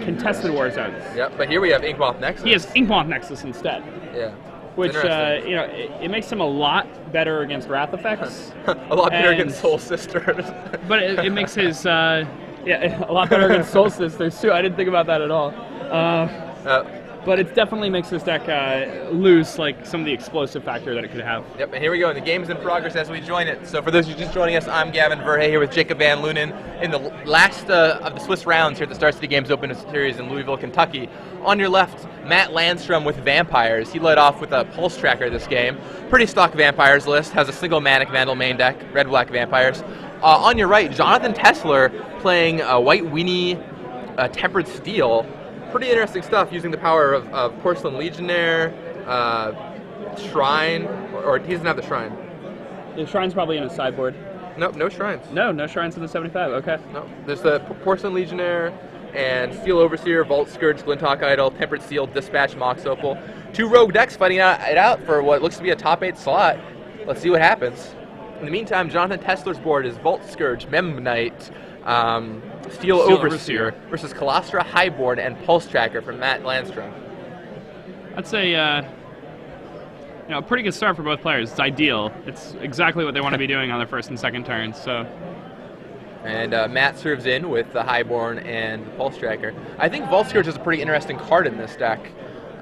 contested war zones. Yep, but here we have Inkmoth Nexus. He has Inkmoth Nexus instead. Yeah. Which, it makes him a lot better against Wrath effects. A lot better against Soul Sisters. But it makes his, a lot better against Soul Sisters, too. I didn't think about that at all. But it definitely makes this deck lose like some of the explosive factor that it could have. Yep, and here we go. And the game's in progress as we join it. So for those of you just joining us, I'm Gavin Verhey here with Jacob Van Lunen in the last of the Swiss rounds here at the Star City Games Open Series in Louisville, Kentucky. On your left, Matt Landstrom with Vampires. He led off with a Pulse Tracker this game. Pretty stock Vampires list. Has a single Manic Vandal main deck, red-black Vampires. On your right, Jonathan Tessler playing White Weenie Tempered Steel. Pretty interesting stuff using the power of Porcelain Legionnaire, Shrine, or he doesn't have the Shrine. The Shrine's probably in his sideboard. Nope, no Shrines. No Shrines in the 75, okay. No, there's the Porcelain Legionnaire and Steel Overseer, Vault Scourge, Glinthawk Idol, Tempered Steel, Dispatch, Mox Opal. 2 rogue decks fighting it out for what looks to be a top 8 slot. Let's see what happens. In the meantime, Jonathan Tessler's board is Vault Scourge, Memnite, Steel Overseer versus Colostra, Highborn, and Pulse Tracker from Matt Landstrom. That's a pretty good start for both players. It's ideal. It's exactly what they want to be doing on their first and second turns. So. And Matt serves in with the Highborn and the Pulse Tracker. I think Vault Scourge is a pretty interesting card in this deck.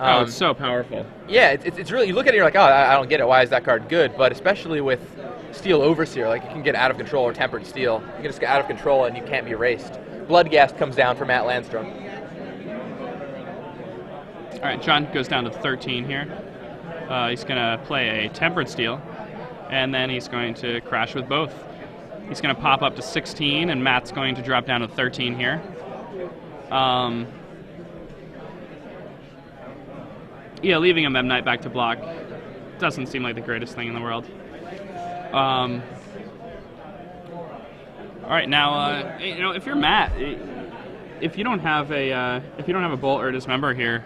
It's so powerful. Yeah, it's really, you look at it, you're like, oh, I don't get it. Why is that card good? But especially with Steel Overseer, like it can get out of control, or Tempered Steel. You can just get out of control and you can't be erased. Bloodghast comes down for Matt Landstrom. All right, John goes down to 13 here. He's going to play a Tempered Steel, and then he's going to crash with both. He's going to pop up to 16, and Matt's going to drop down to 13 here. Yeah, leaving a Memnite back to block doesn't seem like the greatest thing in the world. All right, now if you're Matt, if you don't have a Bolt or Dismember here,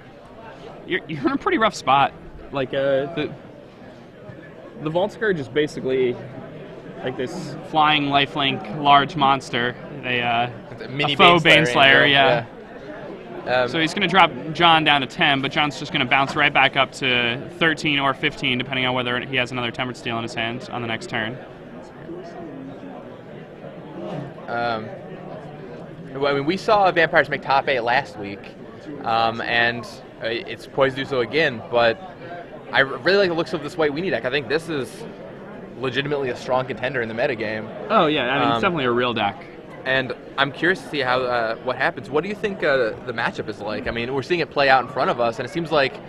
you're in a pretty rough spot. Like the Vault Scourge is basically like this flying lifelink large monster, a faux Baneslayer, yeah. So he's going to drop John down to 10, but John's just going to bounce right back up to 13 or 15, depending on whether he has another Tempered Steel in his hand on the next turn. Well, I mean, we saw Vampires make top 8 last week, and it's poised to do so again, but I really like the looks of this White Weenie deck. I think this is legitimately a strong contender in the metagame. Oh, yeah, I mean, it's definitely a real deck. And I'm curious to see how what happens. What do you think the matchup is like? I mean, we're seeing it play out in front of us, and it seems like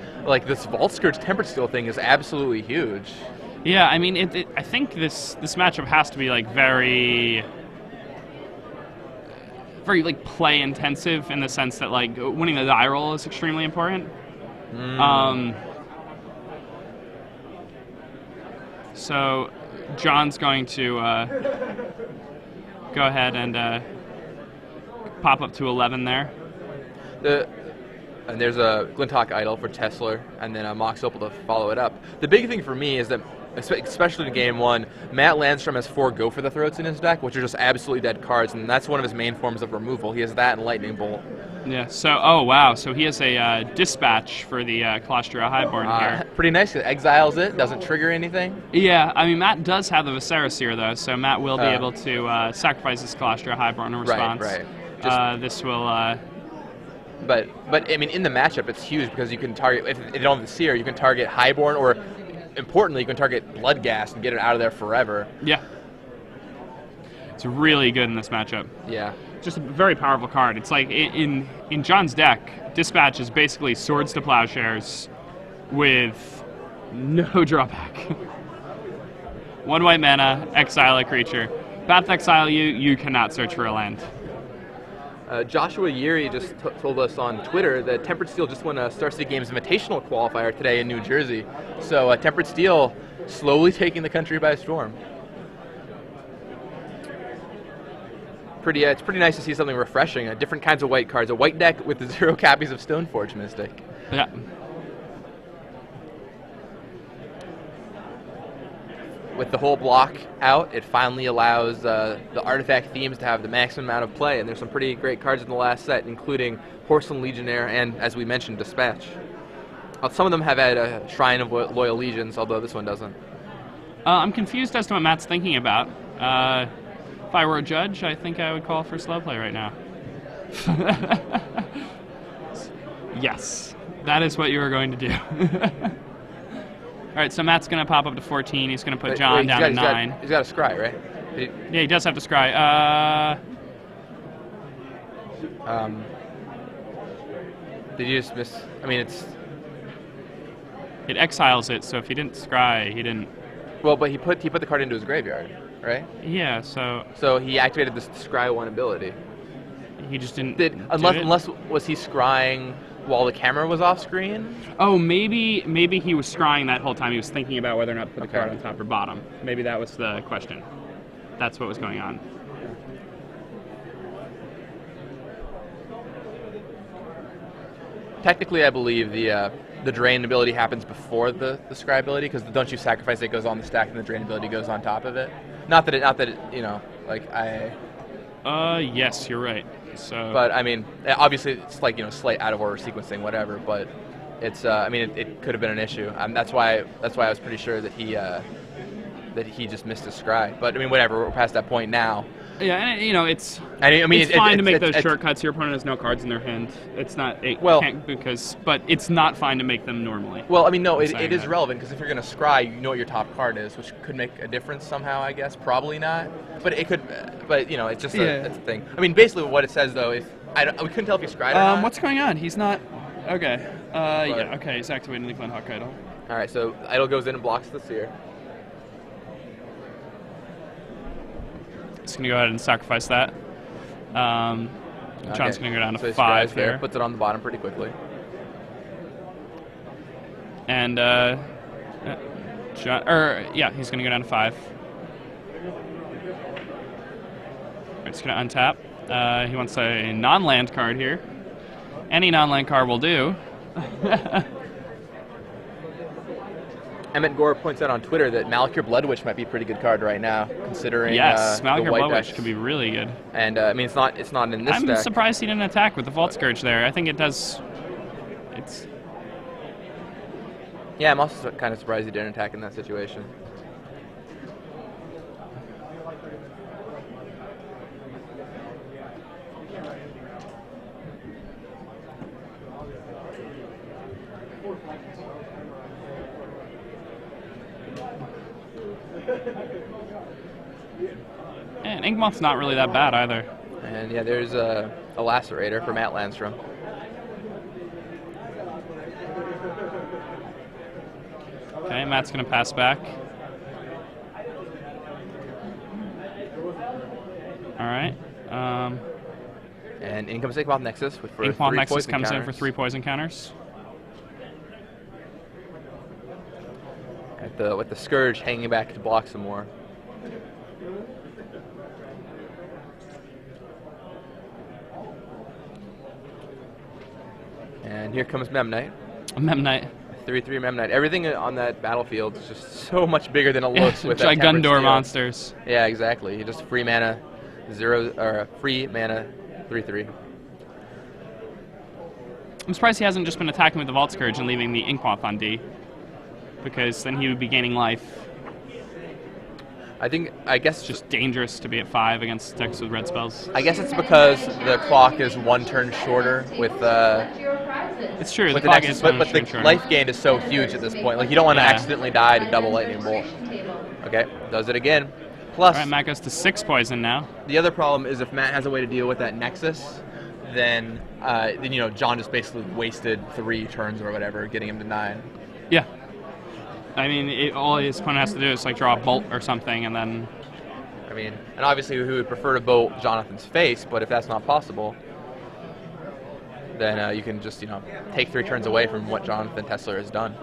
this Vault Scourge Tempered Steel thing is absolutely huge. Yeah, I mean, I think this matchup has to be like very like play intensive in the sense that like winning the die roll is extremely important. So John's going to go ahead and pop up to 11 there. And there's a Glinthawk Idol for Tessler, and then a Mox Opal to follow it up. The big thing for me is that, especially in Game 1, Matt Landstrom has 4 Go for the Throats in his deck, which are just absolutely dead cards, and that's one of his main forms of removal. He has that and Lightning Bolt. Yeah, so, oh wow, so he has a Dispatch for the Colostra Highborn here. Pretty nice, it exiles it, doesn't trigger anything. Yeah, I mean, Matt does have the Viserys here, though, so Matt will be able to sacrifice his Colostra Highborn in response. Right. This will... But I mean, in the matchup, it's huge because you can target, if you don't have the Seer, you can target Highborn, or importantly, you can target Bloodghast and get it out of there forever. Yeah. It's really good in this matchup. Yeah. Just a very powerful card. It's like in John's deck, Dispatch is basically Swords to Plowshares with no drawback. 1 white mana, exile a creature. Path exile you cannot search for a land. Joshua Yeri just told us on Twitter that Tempered Steel just won a Star City Games Invitational qualifier today in New Jersey. So Tempered Steel slowly taking the country by storm. It's pretty nice to see something refreshing. Different kinds of white cards. A white deck with 0 copies of Stoneforge Mystic. Yeah. with the whole block out, it finally allows the artifact themes to have the maximum amount of play, and there's some pretty great cards in the last set, including Porcelain Legionnaire and, as we mentioned, Dispatch. Some of them have had a Shrine of Loyal Legions, although this one doesn't. I'm confused as to what Matt's thinking about. If I were a judge, I think I would call for slow play right now. Yes, that is what you were going to do. All right, so Matt's going to pop up to 14. He's going to put John down to 9. He's got a scry, right? Yeah, he does have to scry. Did you just miss? I mean, it exiles it, so if he didn't scry, he didn't. Well, but he put the card into his graveyard, right? Yeah, so. So he activated this scry 1 ability. He just didn't. Unless was he scrying while the camera was off screen? Oh, maybe he was scrying that whole time. He was thinking about whether or not to put the card on top or bottom. Maybe that was the question. That's what was going on. Technically, I believe the drain ability happens before the scry ability, because don't you sacrifice it goes on the stack and the drain ability goes on top of it? Not that it you know, like I. Yes, you're right. So. But I mean, obviously it's like, you know, slight out of order sequencing, whatever. But it's I mean, it could have been an issue. That's why I was pretty sure that he just missed his scry. But I mean, whatever. We're past that point now. Yeah, and you know, it's it's fine to make those shortcuts. Your opponent has no cards in their hand. It's not but it's not fine to make them normally. Well, I mean, no, it is relevant, because if you're going to scry, you know what your top card is, which could make a difference somehow, I guess. Probably not, but it could. But you know, it's just it's a thing. I mean, basically, what it says though is we couldn't tell if he scried or not. What's going on? He's not. Okay. Yeah. Okay. He's activating Leafland Hawk Idol. All right. So Idol goes in and blocks the Seer. He's going to go ahead and sacrifice that. John's going to go down to 5 here. There, puts it on the bottom pretty quickly. And, he's going to go down to 5. It's going to untap. He wants a non-land card here. Any non-land card will do. Emmett Gore points out on Twitter that Malakir Bloodwitch might be a pretty good card right now, considering Malakir Bloodwitch decks could be really good. And I mean, it's not in this deck. I'm surprised he didn't attack with the Vault Scourge there. I think it does. It's. Yeah, I'm also kind of surprised he didn't attack in that situation. And Inkmoth's not really that bad either. And yeah, there's a Lacerator for Matt Landstrom. Okay, Matt's going to pass back. All right. And in comes Inkmoth Nexus for Inkmoth 3 Nexus poison comes counters. in for 3 poison counters. With the Scourge hanging back to block some more. And here comes Memnite. A Memnite. 3/3 Memnite. Everything on that battlefield is just so much bigger than it looks with that Gundor Tempered Steel. monsters. Yeah, exactly. You just free mana 3/3. I'm surprised he hasn't just been attacking with the Vault Scourge and leaving the Inkmoth on D, because then he would be gaining life. I guess It's just dangerous to be at 5 against decks with red spells. I guess it's because the clock is 1 turn shorter with It's true. with the the clock Nexus, is but the shorter. life gain is so huge at this point. Like, you don't want to accidentally die to double Lightning Bolt. Okay, does it again. Plus, All right, Matt goes to 6 poison now. the other problem is if Matt has a way to deal with that Nexus, then you know, John just basically wasted 3 turns or whatever, getting him to 9. Yeah. I mean, all his opponent has to do is like draw a bolt or something, and then. I mean, and obviously we would prefer to bolt Jonathan's face, but if that's not possible, then you can just, you know, take 3 turns away from what Jonathan Tessler has done.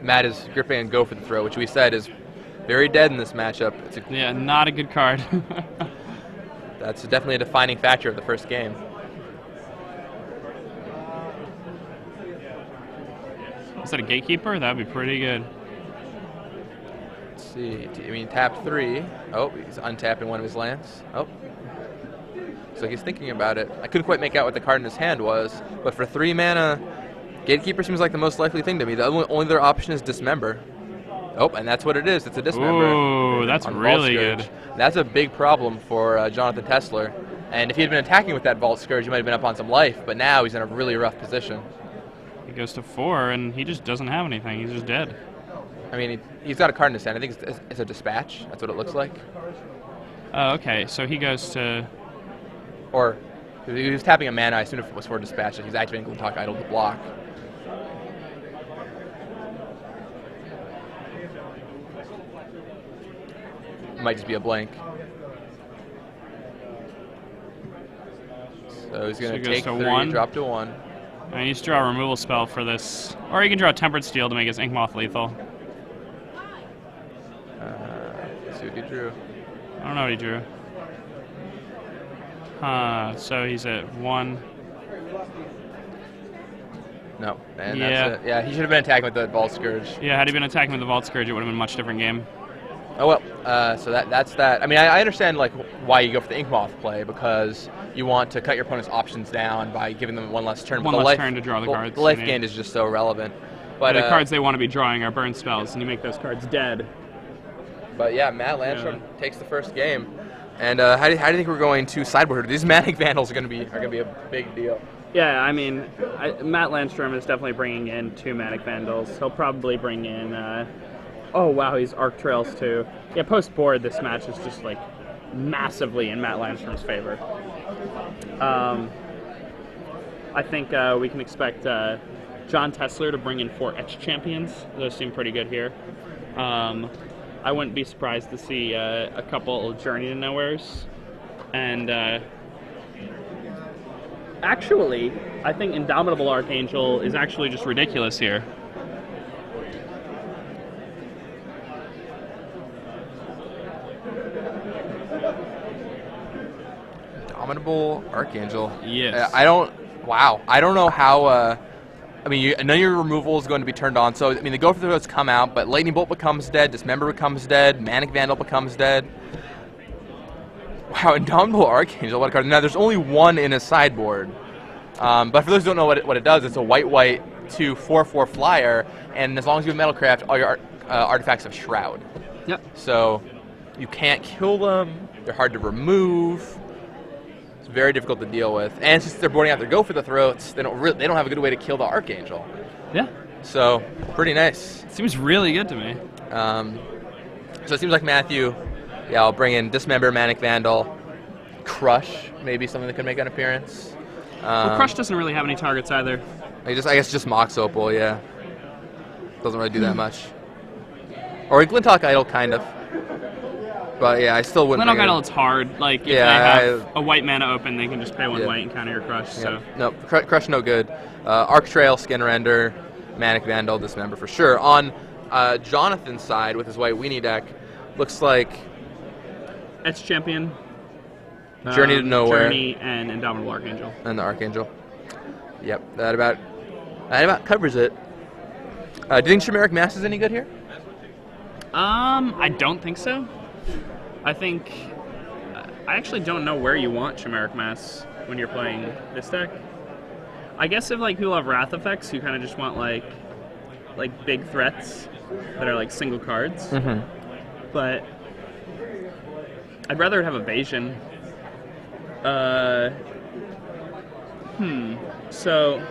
Matt is gripping and go for the throw, which we said is very dead in this matchup. Yeah, not a good card. That's definitely a defining factor of the first game. Is that a gatekeeper? That'd be pretty good. Let's see. I mean, tap 3. Oh, he's untapping one of his lands. Oh. So he's thinking about it. I couldn't quite make out what the card in his hand was, but for 3 mana, Gatekeeper seems like the most likely thing to me. The only other option is Dismember. Oh, and that's what it is. It's a Dismember. Ooh, that's really good. That's a big problem for Jonathan Tessler. And if he had been attacking with that Vault Scourge, he might have been up on some life, but now he's in a really rough position. He goes to 4, and he just doesn't have anything. He's just dead. I mean, he's got a card in his hand. I think it's a Dispatch. That's what it looks like. Oh, okay. So he goes to... Or he was tapping a mana. I assumed if it was for Dispatch, that he's activating Glintalk Idol to block. Might just be a blank. So he's going to take 3, drop to 1. And he needs to draw a removal spell for this. Or he can draw a Tempered Steel to make his Inkmoth lethal. Let's see what he drew. I don't know what he drew. So he's at 1. No, and that's it. Yeah, he should have been attacking with the Vault Scourge. Yeah, had he been attacking with the Vault Scourge, it would have been a much different game. Oh well, so that's that. I mean, I understand like why you go for the Inkmoth play, because you want to cut your opponent's options down by giving them one less turn. One less turn to draw the cards. The life gain is just so relevant. But the cards they want to be drawing are burn spells, and you make those cards dead. But yeah, Matt Landstrom takes the first game. And how do you think we're going to sideboard? These Manic Vandals are going to be a big deal. Yeah, I mean, Matt Landstrom is definitely bringing in 2 Manic Vandals. He'll probably bring in. Oh wow, he's Arc Trails too. Yeah, post board, this match is just like massively in Matt Landstrom's favor. I think we can expect John Tessler to bring in 4 Etch Champions. Those seem pretty good here. I wouldn't be surprised to see a couple Journey to Nowheres. And actually, I think Indomitable Archangel is actually just ridiculous here. Indomitable Archangel. Yes. I don't know how. I mean, none of your removal is going to be turned on. So, I mean, the Go for the Throats come out, but Lightning Bolt becomes dead, Dismember becomes dead, Manic Vandal becomes dead. Wow, Indomitable Archangel, what a card. Now, there's only 1 in a sideboard. But for those who don't know what it does, it's a white 2 4/4 flyer, and as long as you have Metalcraft, all your artifacts have Shroud. Yep. So, you can't kill them, they're hard to remove. It's very difficult to deal with, and since they're boarding out their Go for the Throats, they don't have a good way to kill the Archangel. Yeah. So pretty nice. Seems really good to me. So it seems like Matthew, I'll bring in Dismember, Manic Vandal, Crush, maybe something that could make an appearance. Well, Crush doesn't really have any targets either. I guess just Mox Opal, yeah. Doesn't really do that much. Or a Glintalk Idol, kind of. But yeah, I still wouldn't. Glintalk Idol, it's hard. Like if they have a white mana open, they can just pay 1 white and counter your Crush. Yeah. So no, Crush no good. Arc Trail, Skin Render, Manic Vandal, Dismember for sure. On Jonathan's side with his white weenie deck, looks like Etch Champion, Journey to Nowhere, Journey, and Indomitable Archangel. And the Archangel. Yep, that about covers it. Do you think Chimeric Mass is any good here? I don't think so. I actually don't know where you want Chimeric Mass when you're playing this deck. I guess if like people have Wrath effects, you kind of just want like big threats that are like single cards. Mm-hmm. But I'd rather have Evasion. So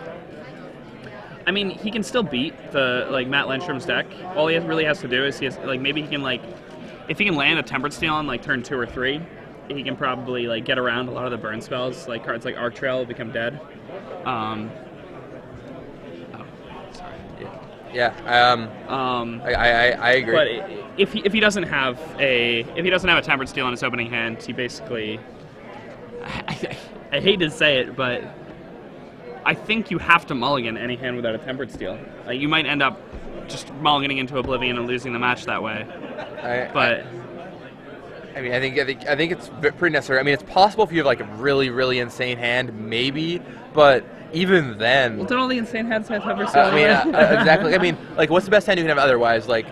I mean, he can still beat the Matt Landstrom's deck. All he really has to do is maybe he can if he can land a Tempered Steel on turn 2 or 3, he can probably get around a lot of the burn spells. Like cards like Arc Trail will become dead. I agree. But if he doesn't have a Tempered Steel in his opening hand, he basically I hate to say it, but I think you have to mulligan any hand without a Tempered Steel. You might end up just mulliganing into Oblivion and losing the match that way. I think it's pretty necessary. I mean, it's possible if you have a really, really insane hand, maybe, but even then. Well, don't all the insane hands have so Exactly. I mean, like, what's the best hand you can have otherwise? Like,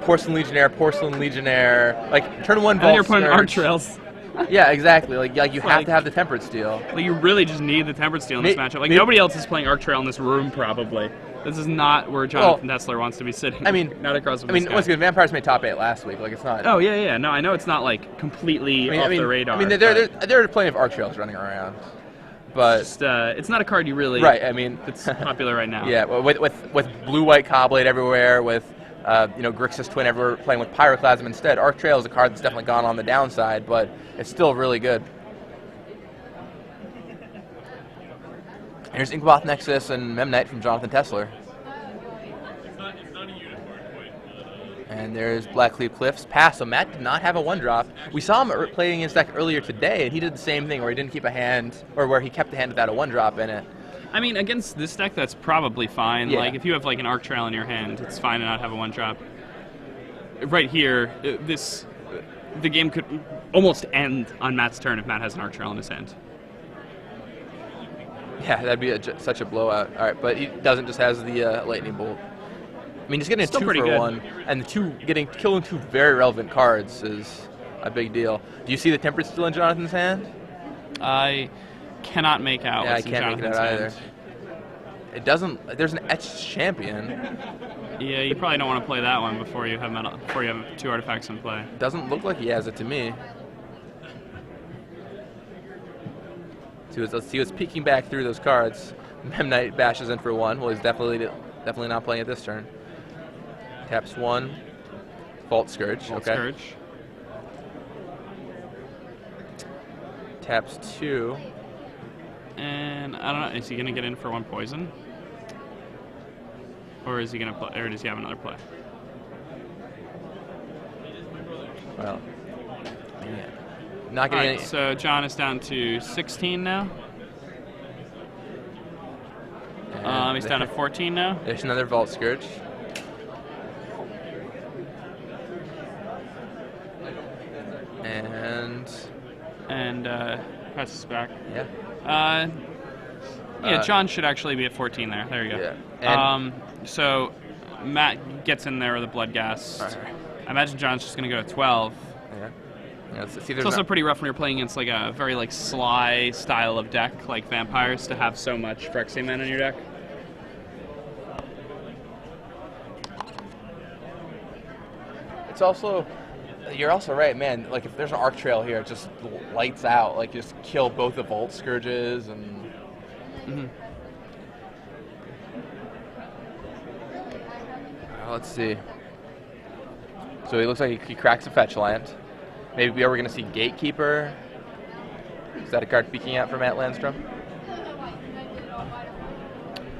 Porcelain Legionnaire. Like, turn 1 And then Vault you're putting Scourge. Arc Trails. Yeah, exactly. Like you have to have the Tempered Steel. Like, you really just need the Tempered Steel in this matchup. Like, nobody else is playing Arc Trail in this room, probably. This is not where Jonathan Tessler wants to be sitting. I mean, not across from this guy. once again, Vampires made top 8 last week. Like, it's not. Oh, yeah. No, I know it's not, like, completely off the radar. I mean, there are plenty of Arc Trails running around. But it's not a card you really. Right, I mean. It's popular right now. Yeah, with blue-white Cobblade everywhere, with Grixis Twin everywhere, playing with Pyroclasm instead. Arc Trail is a card that's definitely gone on the downside, but it's still really good. Here's Inkmoth Nexus and Memnite from Jonathan Tessler. And there's Blackleaf Cliffs pass. So Matt did not have a 1-drop. We saw him playing his deck earlier today, and he did the same thing, where he didn't keep a hand, or where he kept a hand without a 1-drop in it. I mean, against this deck, that's probably fine. Yeah. Like, if you have like an Arc Trail in your hand, it's fine to not have a 1-drop. Right here, the game could almost end on Matt's turn if Matt has an Arc Trail in his hand. Yeah, that'd be such a blowout. All right, but he doesn't, just has the Lightning Bolt. I mean, just getting a 2 for 1, and killing 2 very relevant cards is a big deal. Do you see the Tempered Steel in Jonathan's hand? I cannot make out what's in Jonathan's hand. I can't make it out either. It doesn't. There's an Etched Champion. Yeah, you probably don't want to play that one before you have 2 artifacts in play. Doesn't look like he has it to me. Let's see what's peeking back through those cards. Memnite bashes in for 1. Well, he's definitely not playing it this turn. Taps 1. Vault Scourge. Scourge. Taps 2. And I don't know. Is he gonna get in for 1 poison? Or is he gonna play? Or does he have another play? Well, yeah. Not getting any. So John is down to 16 now. He's down to 14 now. There's another Vault Scourge. And passes back. Yeah. Yeah, John should actually be at 14 there. There you go. Yeah. So Matt gets in there with a Blood Gas. Right. I imagine John's just going to go to 12. Yeah. It's also pretty rough when you're playing against like a very like sly style of deck like Vampires to have so much Phyrexian mana in your deck. It's also, you're also right, man. Like if there's an Arc Trail here, it just lights out. Like just kill both the Vault Scourges and. Mm-hmm. Let's see. So he looks like he cracks a fetch land. Maybe we're going to see Gatekeeper. Is that a card peeking out for Matt Landstrom?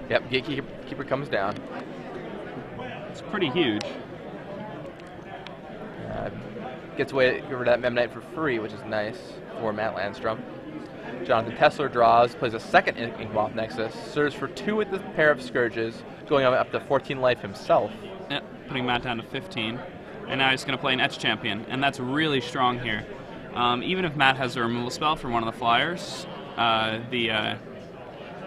Yep, Gatekeeper comes down. It's pretty huge. Gets away over that Memnite for free, which is nice for Matt Landstrom. Jonathan Tessler draws, plays a second Inkmoth Nexus, serves for 2 with the pair of Scourges, going up to 14 life himself. Yep, putting Matt down to 15. And now he's going to play an Etched Champion, and that's really strong here. Even if Matt has a removal spell from one of the flyers, the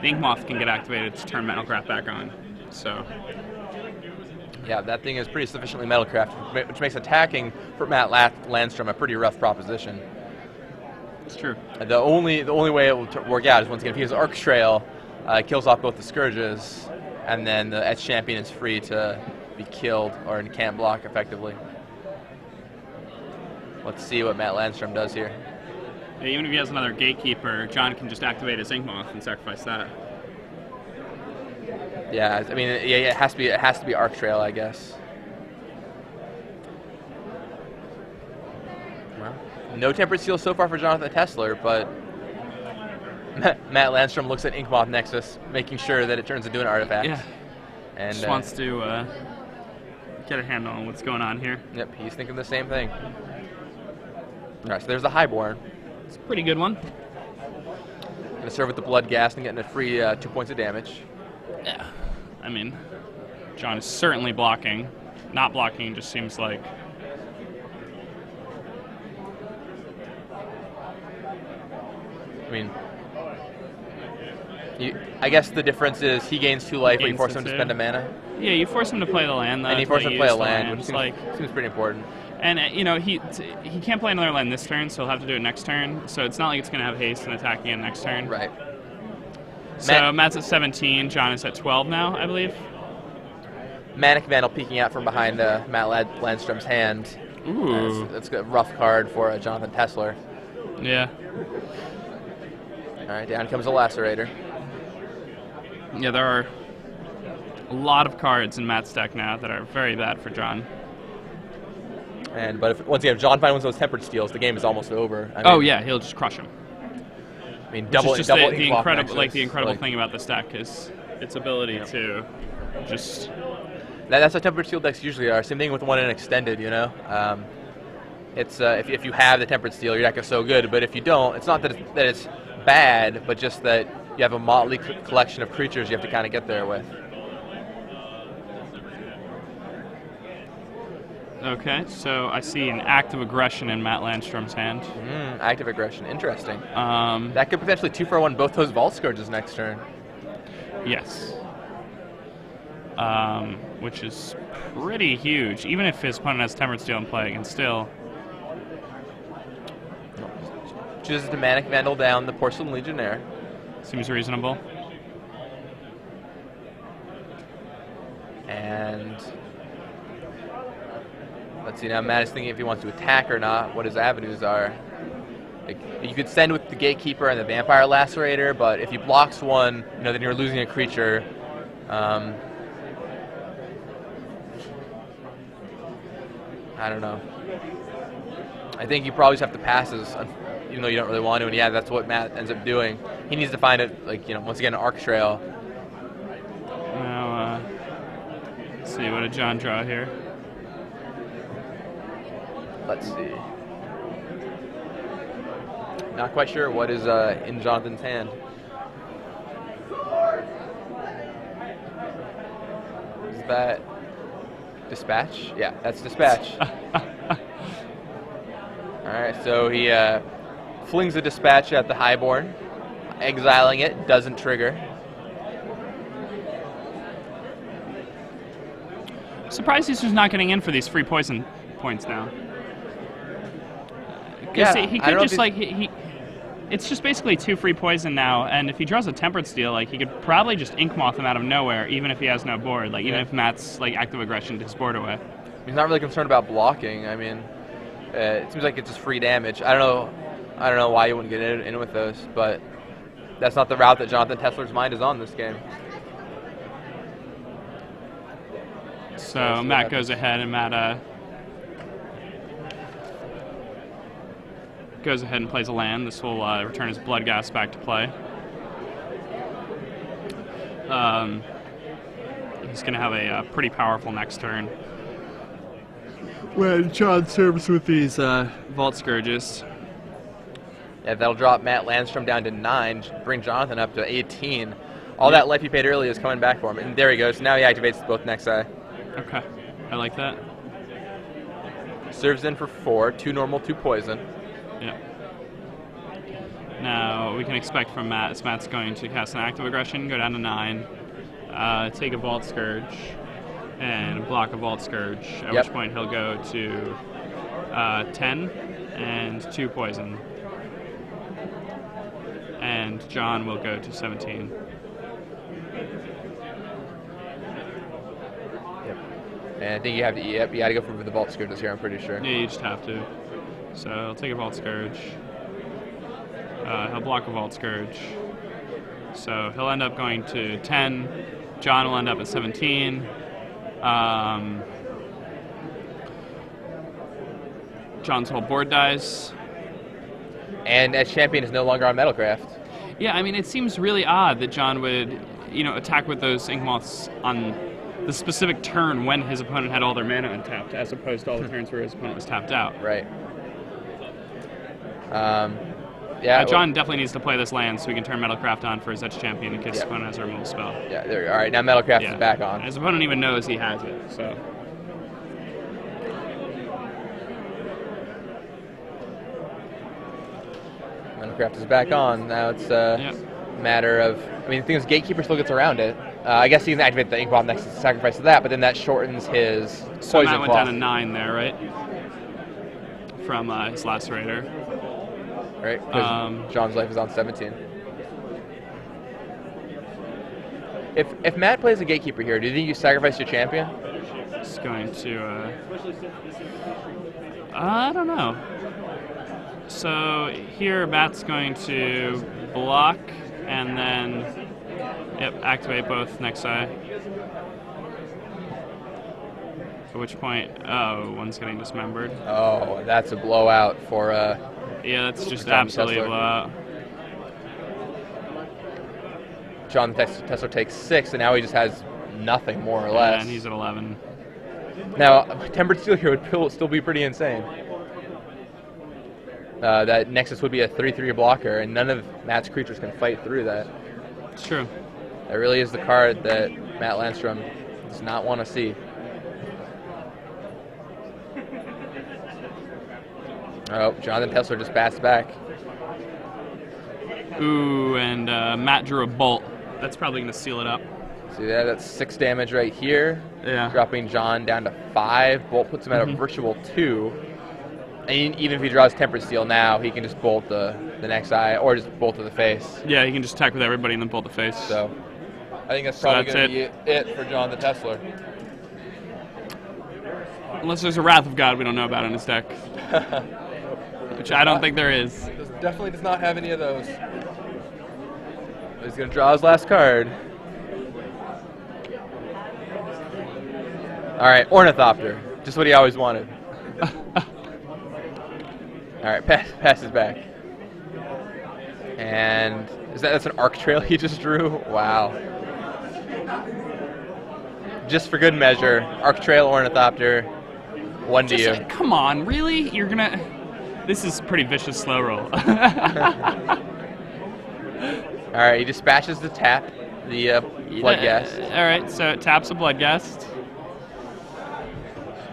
Inkmoth can get activated to turn Metalcraft back on. So. Yeah, that thing is pretty sufficiently Metalcraft, which makes attacking for Matt Landstrom a pretty rough proposition. It's true. The only way it will work out is once again if he has Arc Trail, kills off both the Scourges, and then the Etched Champion is free to be killed or can't block effectively. Let's see what Matt Landstrom does here. Yeah, even if he has another Gatekeeper, John can just activate his Inkmoth and sacrifice that. Yeah, I mean, yeah, it has to be Arc Trail, I guess. Well, no Tempered Steel so far for Jonathan Tessler, but Matt Landstrom looks at Inkmoth Nexus, making sure that it turns into an artifact. Yeah, and just wants to get a handle on what's going on here. Yep, he's thinking the same thing. All right, so there's the Highborn. It's a pretty good one. Gonna serve with the Blood Gas and getting a free 2 points of damage. Yeah, I mean, John is certainly blocking. Not blocking just seems like. I mean, I guess the difference is he gains 2 life, but you force him to spend a mana. Yeah, you force him to play the land. And you force him to play a land, which seems pretty important. And he can't play another land this turn, so he'll have to do it next turn. So it's not like it's going to have haste and attack again next turn. Right. So Matt's at 17. John is at 12 now, I believe. Manic Vandal peeking out from behind Matt Landstrom's hand. Ooh. That's a rough card for Jonathan Tessler. Yeah. All right, down comes a Lacerator. Yeah, there are a lot of cards in Matt's deck now that are very bad for John. But once again, if John finds those Tempered Steels, the game is almost over. I mean, yeah, he'll just crush him. I mean, double the incredible thing about this deck is its ability to just. That's what Tempered Steel decks usually are. Same thing with one in Extended, you know. It's if you have the Tempered Steel, your deck is so good. But if you don't, it's not that it's bad, but just that you have a motley collection of creatures you have to kind of get there with. Okay, so I see an active aggression in Matt Landstrom's hand. Active aggression, interesting. That could potentially 2-for-1 both those Vault Scourges next turn. Yes. Which is pretty huge. Even if his opponent has Tempered Steel in play, and still. Chooses to Manic Vandal down the Porcelain Legionnaire. Seems reasonable. And let's see, now Matt is thinking if he wants to attack or not, what his avenues are. Like, you could send with the Gatekeeper and the Vampire Lacerator, but if he blocks one, then you're losing a creature. I don't know. I think you probably just have to pass this, even though you don't really want to. And yeah, that's what Matt ends up doing. He needs to find it, once again, an Arc Trail. Now, let's see, what did John draw here? Let's see. Not quite sure what is in Jonathan's hand. Is that Dispatch? Yeah, that's Dispatch. Alright, so he flings a Dispatch at the Highborn, exiling it, doesn't trigger. Surprised he's just not getting in for these free poison points now. Yeah, he could just it's just basically 2 free poison now, and if he draws a Tempered Steel, he could probably just Ink Moth him out of nowhere, even if he has no board. Even if Matt's active aggression to his board away. He's not really concerned about blocking. I mean, it seems like it's just free damage. I don't know why you wouldn't get in with those, but that's not the route that Jonathan Tessler's mind is on this game. So Matt goes ahead, and Matt goes ahead and plays a land. This will return his Bloodghast back to play. He's going to have a pretty powerful next turn when John serves with these Vault Scourges. Yeah, that'll drop Matt Landstrom down to 9, bring Jonathan up to 18. All that life he paid earlier is coming back for him. And there he goes. Now he activates both Nexi. Okay, I like that. Serves in for 4, 2 normal, 2 poison. Yeah. Now, we can expect from Matt is Matt's going to cast an active aggression, go down to 9, take a Vault Scourge, and block a Vault Scourge, at which point he'll go to 10 and 2 poison. And John will go to 17. And I think you have to. You got to go for the Vault Scourges here. I'm pretty sure. Yeah, you just have to. So he'll take a Vault Scourge. He'll block a Vault Scourge. So he'll end up going to 10. John will end up at 17. John's whole board dies. And as champion is no longer on Metalcraft. Yeah, I mean, it seems really odd that John would, attack with those Ink Moths on the specific turn when his opponent had all their mana untapped, as opposed to all the turns where his opponent was tapped out. Right. John definitely needs to play this land so he can turn Metalcraft on for his Edge Champion in case his opponent has a removal spell. Yeah, there we go. All right, now Metalcraft is back on. His opponent even knows he has it, so. Metalcraft is back on. Now it's matter of, I mean, the thing is, Gatekeeper still gets around it. I guess he can activate the Ink Bomb next to sacrifice to that, but then that shortens his So Poison Matt went Cloth. down to 9 there, right? From his Lacerator. Right? Because John's life is on 17. If Matt plays a Gatekeeper here, do you think you sacrifice your champion? It's going to... I don't know. So here Matt's going to block and then activate both next side. At which point, one's getting dismembered. Oh, that's a blowout for yeah, that's just John absolutely a Tessler. blowout. John Tessler takes 6, and now he just has nothing, more or less. And he's at 11. Now, Tempered Steel here would still be pretty insane. That Nexus would be a 3/3 blocker, and none of Matt's creatures can fight through that. It's true. That really is the card that Matt Landstrom does not want to see. Oh, Jonathan Tessler just passed back. Ooh, and Matt drew a bolt. That's probably going to seal it up. See that? That's 6 damage right here. Yeah. Dropping John down to 5. Bolt puts him at a virtual 2. And even if he draws Tempered Steel now, he can just bolt the next eye, or just bolt to the face. Yeah, he can just attack with everybody and then bolt the face. So, I think that's probably that's going to be it for John the Tessler. Unless there's a Wrath of God we don't know about in his deck. Which I don't think there is. Definitely does not have any of those. He's going to draw his last card. All right, Ornithopter. Just what he always wanted. All right, passes back. And that's an Arc Trail he just drew? Wow. Just for good measure, Arc Trail, Ornithopter, 1 to you. Come on, really? You're going to... This is pretty vicious slow roll. All right, he dispatches the tap, the Bloodghast. All right, so it taps a Bloodghast.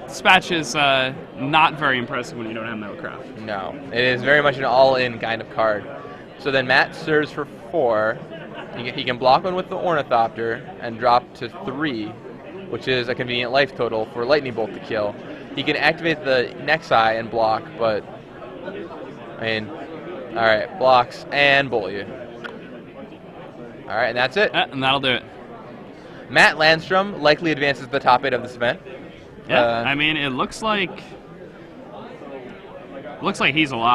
Dispatch is not very impressive when you don't have Metalcraft. No, it is very much an all-in kind of card. So then Matt serves for 4. He can block one with the Ornithopter and drop to 3, which is a convenient life total for Lightning Bolt to kill. He can activate the next eye and block, but I mean, all right, blocks and bolt you. All right, and that's it. And that'll do it. Matt Landstrom likely advances the top 8 of this event. Yeah, I mean, it looks like he's alive.